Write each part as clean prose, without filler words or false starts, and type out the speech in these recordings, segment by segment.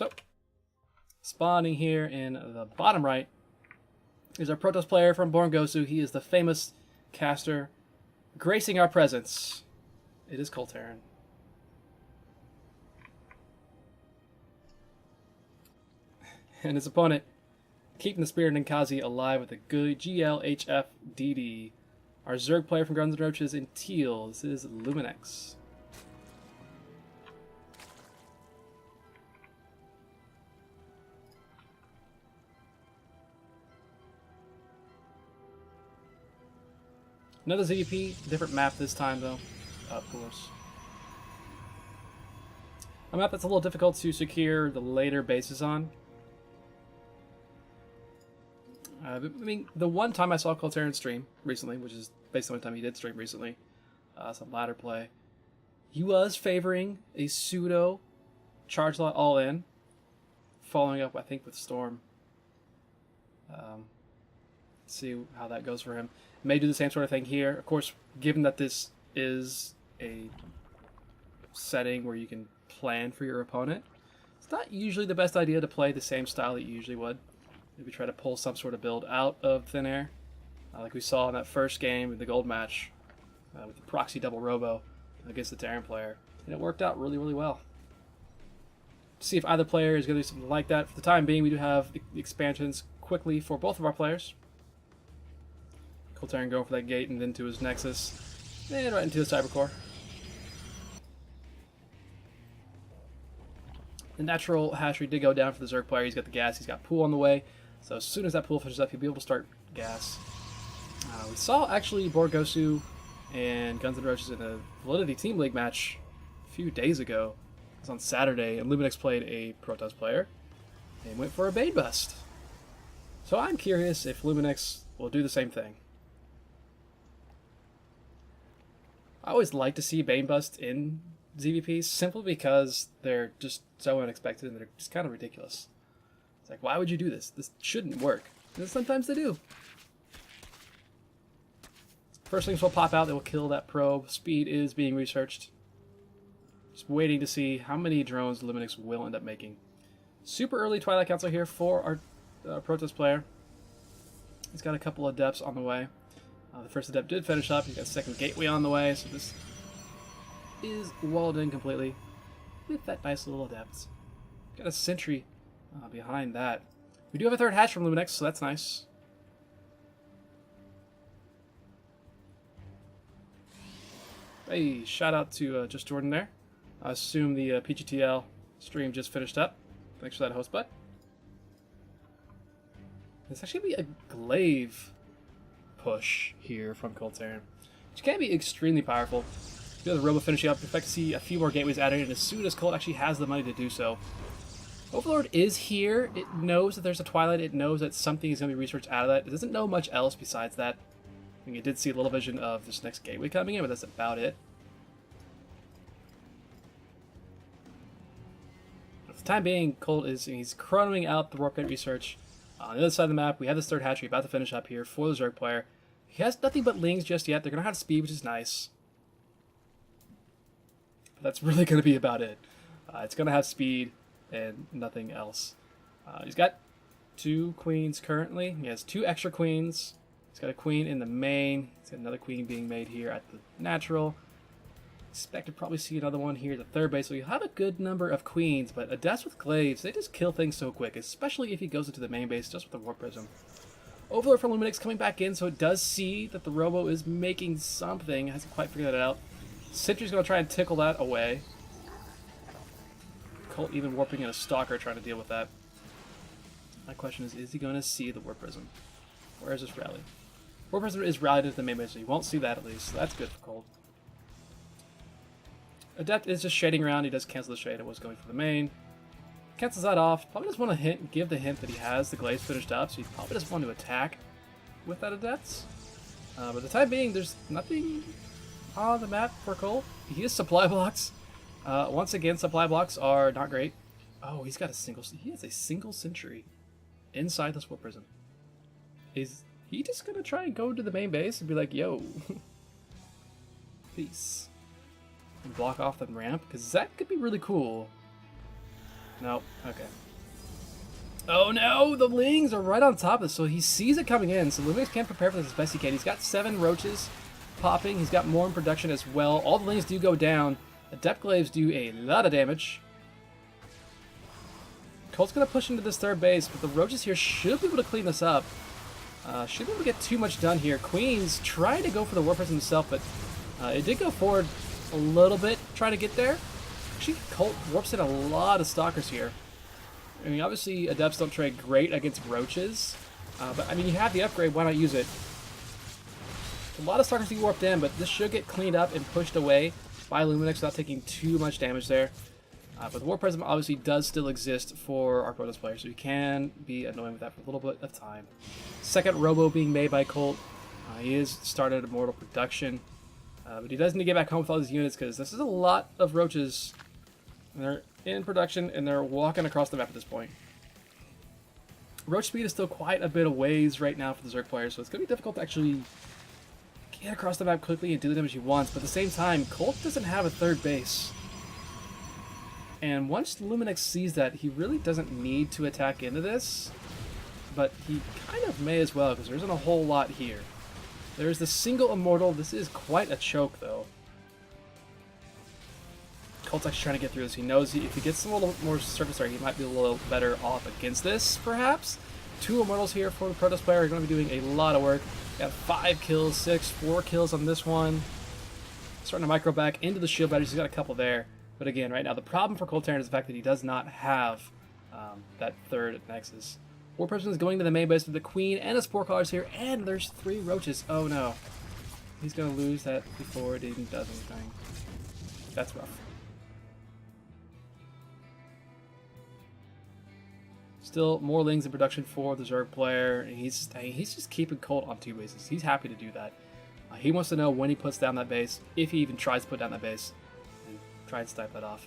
So, spawning here in the bottom right is our Protoss player from Born Gosu. He is the famous caster gracing our presence. It is Colttarren. And his opponent, keeping the spirit of Ninkazi alive with a good GLHFDD. Our Zerg player from Guns N' Roaches in teal. This is LumenX. Another ZVP, different map this time though, of course. A map that's a little difficult to secure the later bases on. I mean, the one time I saw Colttarren stream recently, which is basically the only time he did stream recently, some ladder play, he was favoring a pseudo charge lot all in, following up, I think, with Storm. See how that goes for him. May do the same sort of thing here. Of course, given that this is a setting where you can plan for your opponent, it's not usually the best idea to play the same style that you usually would. Maybe try to pull some sort of build out of thin air, like we saw in that first game in the gold match with the proxy double robo against the Terran player, and it worked out really, really well. See if either player is going to do something like that. For the time being, we do have the expansions quickly for both of our players. Colttarren going for that gate and then to his Nexus, and right into the Cybercore. The natural hash rate did go down for the Zerg player. He's got the gas, he's got pool on the way. So as soon as that pool finishes up, he'll be able to start gas. We saw actually Born Gosu and Guns N' Roaches in a Validity Team League match a few days ago. It was on Saturday, and LumenX played a Protoss player and went for a Bane Bust. So I'm curious if LumenX will do the same thing. I always like to see Bane Bust in ZVPs simply because they're just so unexpected and they're just kind of ridiculous. It's like, why would you do this? This shouldn't work. And sometimes they do. First things will pop out that will kill that probe. Speed is being researched. Just waiting to see how many drones LumenX will end up making. Super early Twilight Council here for our Protoss player. He's got a couple of adepts on the way. The first adept did finish up. He's got a second gateway on the way, so this is walled in completely with that nice little adept. Got a sentry behind that. We do have a third hatch from LumenX, so that's nice. Hey, shout out to Just Jordan there. I assume the PGTL stream just finished up. Thanks for that, host bud. It's actually a glaive push here from Colttarren, which can be extremely powerful. The other robo finishing up. In fact, see a few more gateways added in as soon as Colt actually has the money to do so. Overlord is here. It knows that there's a Twilight. It knows that something is going to be researched out of that. It doesn't know much else besides that. I mean, it did see a little vision of this next gateway coming in, but that's about it. For the time being, Colt he's chronoing out the warp gate research. On the other side of the map, we have this third hatchery about to finish up here for the Zerg player. He has nothing but lings just yet. They're going to have speed, which is nice. But that's really going to be about it. It's going to have speed and nothing else. He's got 2 queens currently. He has 2 extra queens. He's got a queen in the main. He's got another queen being made here at the natural. Expect to probably see another one here at the third base. So you have a good number of queens, but adepts with glaives, they just kill things so quick, especially if he goes into the main base just with the warp prism. Overlord from LumenX coming back in, so it does see that the robo is making something. Hasn't quite figured that out. Sentry's going to try and tickle that away. Colt even warping in a stalker trying to deal with that. My question is he going to see the warp prism? Where is this rally? Warp prism is rallied into the main base, so you won't see that at least. So that's good for Colt. Adept is just shading around. He does cancel the shade. It was going for the main. Cancels that off. Probably just want to give the hint that he has the glaives finished up, so he probably just want to attack with that Adept. But for the time being, there's nothing on the map for Colt. He has supply blocks. Once again, supply blocks are not great. Oh, he has a single sentry inside this warp prism. Is he just going to try and go to the main base and be like, yo, peace? And block off the ramp, because that could be really cool. Nope. Okay. Oh no! The Lings are right on top of this, so he sees it coming in. So LumenX can prepare for this as best he can. He's got 7 Roaches popping. He's got more in production as well. All the Lings do go down. Adept Glaives do a lot of damage. Colt's going to push into this third base, but the Roaches here should be able to clean this up. Should be able to get too much done here. Queen's trying to go for the War Person himself, but it did go forward a little bit trying to get there. Actually, Colt warps in a lot of Stalkers here. I mean, obviously, Adepts don't trade great against Roaches, but I mean, you have the upgrade, why not use it? A lot of Stalkers do warped in, but this should get cleaned up and pushed away by LumenX without taking too much damage there. But the War Prism obviously does still exist for our Protoss players, so you can be annoying with that for a little bit of time. Second Robo being made by Colt. He is started Immortal production, but he does need to get back home with all these units because this is a lot of Roaches. And they're in production and they're walking across the map at this point. Roach speed is still quite a bit of ways right now for the Zerg players, so it's going to be difficult to actually get across the map quickly and do the damage he wants. But at the same time, Colt doesn't have a third base. And once LumenX sees that, he really doesn't need to attack into this. But he kind of may as well, because there isn't a whole lot here. There's the single Immortal. This is quite a choke, though. Colt's actually trying to get through this. He knows if he gets a little more surface area, he might be a little better off against this, perhaps. 2 Immortals here for the Protoss player. He's going to be doing a lot of work. Got 5 kills, 6, 4 kills on this one. Starting to micro back into the shield batteries. He's got a couple there. But again, right now, the problem for Colttarren is the fact that he does not have that third Nexus. War Person is going to the main base with the Queen and a Spore Callers here, and there's 3 Roaches. Oh no. He's going to lose that before it even does anything. That's rough. Still more Lings in production for the Zerg player, and he's just keeping Colt on 2 bases. He's happy to do that. He wants to know when he puts down that base, if he even tries to put down that base, and try and snipe that off.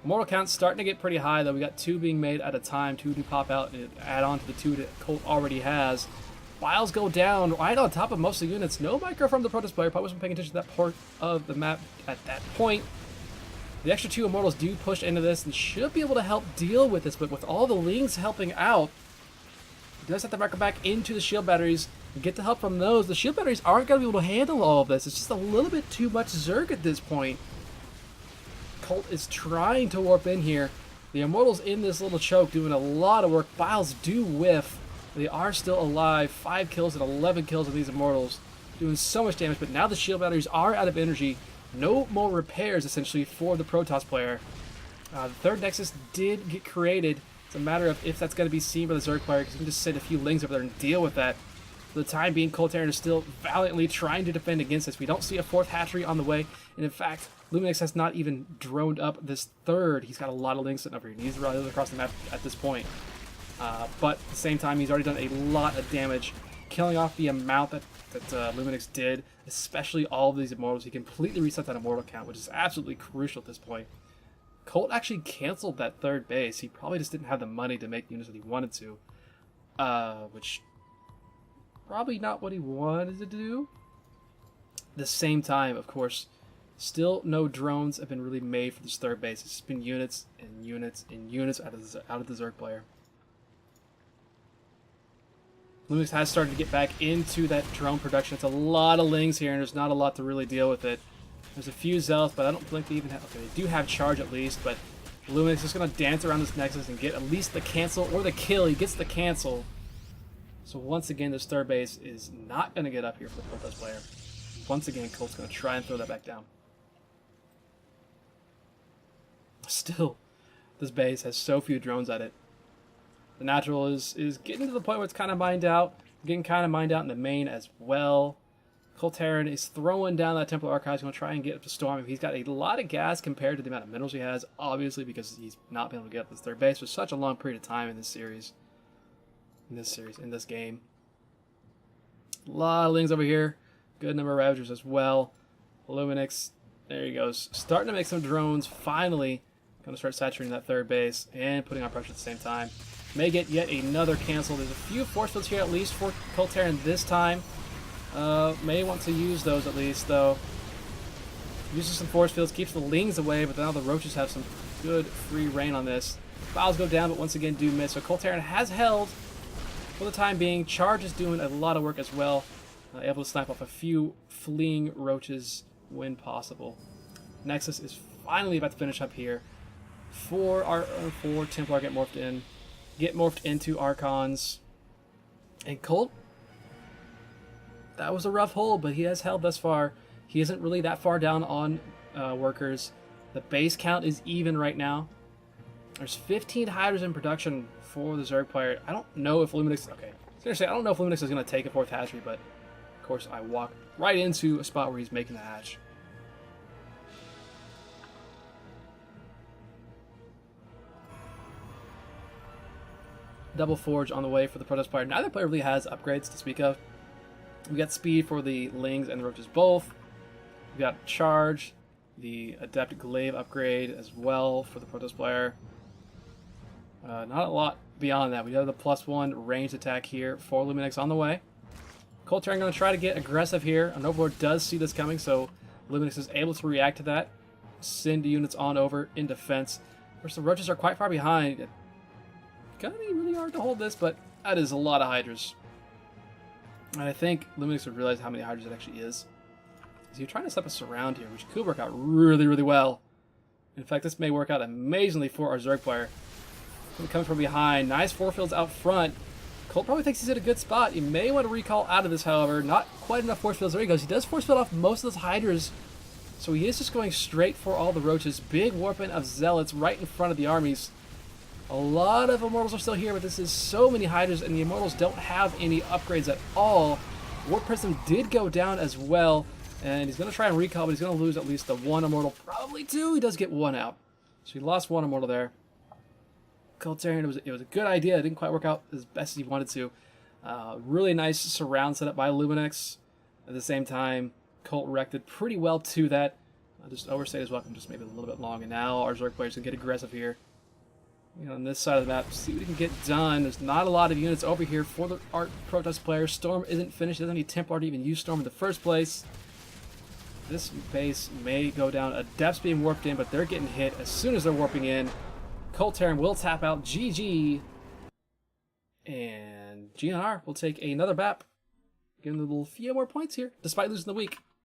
Immortal count's starting to get pretty high, though. We got 2 being made at a time, 2 to pop out and add on to the 2 that Colt already has. Files go down right on top of most of the units. No micro from the Protoss player. Probably wasn't paying attention to that part of the map at that point. The extra 2 Immortals do push into this and should be able to help deal with this, but with all the Lings helping out, he does have to micro back into the shield batteries and get the help from those. The shield batteries aren't going to be able to handle all of this. It's just a little bit too much Zerg at this point. Colt is trying to warp in here. The Immortals in this little choke doing a lot of work. Files do whiff. They are still alive. 5 kills and 11 kills of these Immortals. Doing so much damage, but now the shield batteries are out of energy. No more repairs, essentially, for the Protoss player. The third Nexus did get created. It's a matter of if that's going to be seen by the Zerg player, because you can just send a few Lings over there and deal with that. For the time being, Colttarren is still valiantly trying to defend against this. We don't see a 4th hatchery on the way, and in fact, LumenX has not even droned up this 3rd. He's got a lot of Lings sitting over here. He needs to run across the map at this point. But at the same time, he's already done a lot of damage, killing off the amount that LumenX did, especially all of these Immortals. He completely reset that Immortal count, which is absolutely crucial at this point. Colt actually canceled that 3rd base. He probably just didn't have the money to make the units that he wanted to, which probably not what he wanted to do. At the same time, of course, still no drones have been really made for this 3rd base. It's been units and units and units out of the Zerg player. LumenX has started to get back into that drone production. It's a lot of Lings here, and there's not a lot to really deal with it. There's a few Zealots, but I don't think they even have... Okay, they do have charge at least, but LumenX is going to dance around this Nexus and get at least the cancel or the kill. He gets the cancel. So once again, this 3rd base is not going to get up here for the Protoss player. Once again, Colt's going to try and throw that back down. Still, this base has so few drones at it. The natural is getting to the point where it's kind of mined out. Getting kind of mined out in the main as well. Colttarren is throwing down that Templar Archives. He's going to try and get up to Storm. He's got a lot of gas compared to the amount of minerals he has, obviously, because he's not been able to get up this 3rd base for such a long period of time in this series. In this game. A lot of Lings over here. Good number of Ravagers as well. LumenX, there he goes. Starting to make some drones, finally. Going to start saturating that 3rd base and putting on pressure at the same time. May get yet another cancel. There's a few force fields here at least for Colttarren this time. May want to use those at least, though. Uses some force fields, keeps the Lings away, but now the Roaches have some good free reign on this. Files go down, but once again do miss. So Colttarren has held for the time being. Charge is doing a lot of work as well. Able to snipe off a few fleeing roaches when possible. Nexus is finally about to finish up here. Four Templar get morphed into Archons. And Colt, that was a rough hole, but he has held thus far. He isn't really that far down on workers. The base count is even right now. There's 15 Hydras in production for the Zerg player. I don't know if LumenX... Okay, seriously, I don't know if LumenX is going to take a 4th hatchery, but of course I walk right into a spot where he's making the hatch. Double Forge on the way for the Protoss player. Neither player really has upgrades to speak of. We got speed for the Lings and the Roaches both. We got Charge, the Adept Glaive upgrade as well for the Protoss player. Not a lot beyond that. We have the +1 ranged attack here for LumenX on the way. Colttarren going to try to get aggressive here. An Overlord does see this coming, so LumenX is able to react to that. Send units on over in defense. Of course, the Roaches are quite far behind. It's going to be really hard to hold this, but that is a lot of Hydras. And I think LumenX would realize how many Hydras it actually is. So you're trying to set up a surround here, which could work out really, really well. In fact, this may work out amazingly for our Zerg player. Coming from behind. Nice force fields out front. Colt probably thinks he's in a good spot. He may want to recall out of this, however. Not quite enough force fields. There he goes. He does force field off most of those Hydras. So he is just going straight for all the Roaches. Big warping of Zealots right in front of the armies. A lot of Immortals are still here, but this is so many Hydras, and the Immortals don't have any upgrades at all. Warp Prism did go down as well, and he's going to try and recall, but he's going to lose at least the 1 Immortal. Probably 2. He does get 1 out. So he lost 1 Immortal there. Colttarren, it was a good idea. It didn't quite work out as best as he wanted to. Really nice surround setup by LumenX. At the same time, Colt reacted pretty well to that. Just overstayed his welcome, just maybe a little bit long. And now our Zerg players can get aggressive here. You know, on this side of the map, see what we can get done. There's not a lot of units over here for the Protoss player. Storm isn't finished. Doesn't need Templar to even use Storm in the first place. This base may go down. Adept's being warped in, but they're getting hit as soon as they're warping in. Colttarren will tap out. GG. And GNR will take another BAP. Give them a little few more points here, despite losing the week.